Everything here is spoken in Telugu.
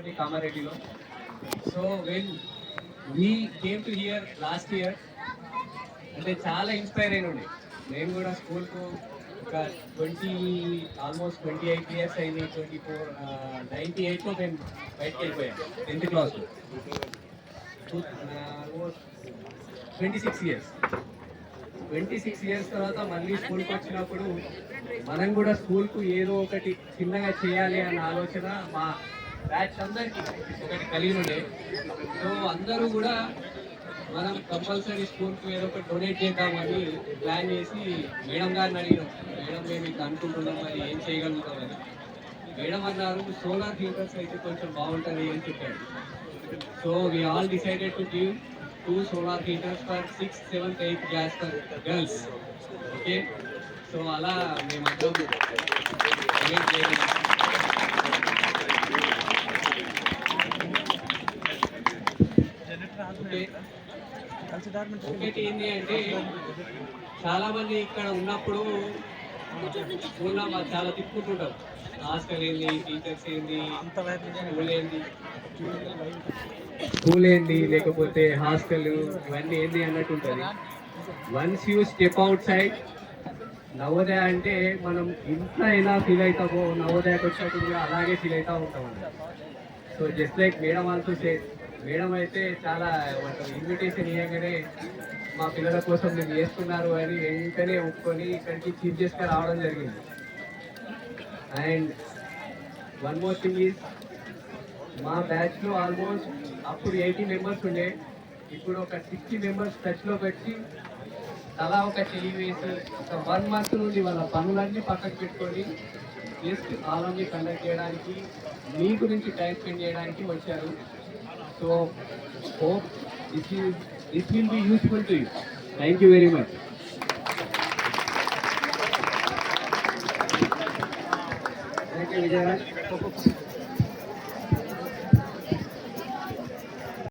Kamareddylo. So when we came to here last year, అంటే చాలా ఇన్స్పైర్ అయిన ఉండే. నేను కూడా స్కూల్కు ఒక 28 years అయింది. 98లో నేను బయటకు వెళ్ళిపోయాను 10th క్లాస్లో. 26 years 26 years తర్వాత మళ్ళీ స్కూల్కి వచ్చినప్పుడు మనం కూడా స్కూల్కు ఏదో ఒకటి చిన్నగా చేయాలి అన్న ఆలోచన మా బ్యాచ్ అందరికీ ఒకటి కలిగి ఉండే. సో అందరూ కూడా మనం కంపల్సరీ స్కూల్కి ఏదో ఒకటి డొనేట్ చేద్దామని ప్లాన్ చేసి మేడం గారిని అడిగినాం. మేడం మేము ఇట్లా అనుకుంటున్నాం, మరి ఏం చేయగలుగుతామని. మేడం అన్నారు సోలార్ హీటర్స్ అయితే కొంచెం బాగుంటుంది అని చెప్పారు. So we all decided to give 2 solar heaters for 6th, 7th, 8th class for girls. Okay, so అలా మేమందరం డొనేట్ చేయడం. ఒకటి ఏంటి అంటే చాలా మంది ఇక్కడ ఉన్నప్పుడు స్కూల్లో చాలా తిప్పుకుంటుంటారు. హాస్టల్ ఏంది, టీచర్స్ ఏంది, స్కూల్ ఏంది లేకపోతే హాస్టల్ ఇవన్నీ ఏంది అన్నట్టు ఉంటుంది. Once you step out side Navodaya అంటే మనం ఇంట్లో ఎలా ఫీల్ అవుతామో నవోదయకు వచ్చినప్పుడు కూడా అలాగే ఫీల్ అవుతూ ఉంటాం అన్నమాట. So just like madam also said, madam అయితే చాలా ఇన్విటేషన్ ఇవ్వగానే మా పిల్లల కోసం నేను చేస్తున్నారు అని వెంటనే ఒప్పుకొని ఇక్కడికి చీఫ్ గెస్ట్గా రావడం జరిగింది. And one more thing is, మా బ్యాచ్లో ఆల్మోస్ట్ అప్పుడు 80 members ఉండే, ఇప్పుడు ఒక 60 members టచ్లో పెట్టి తలా ఒక చెయ్యి వేసి ఒక 1 month నుండి వాళ్ళ పనులన్నీ పక్కకు పెట్టుకొని జస్ట్ ఆలోని కండక్ట్ చేయడానికి, మీ గురించి టైం స్పెండ్ చేయడానికి వచ్చారు. So hope this will be useful to you. Thank you very much. Thank you Vijayaraj.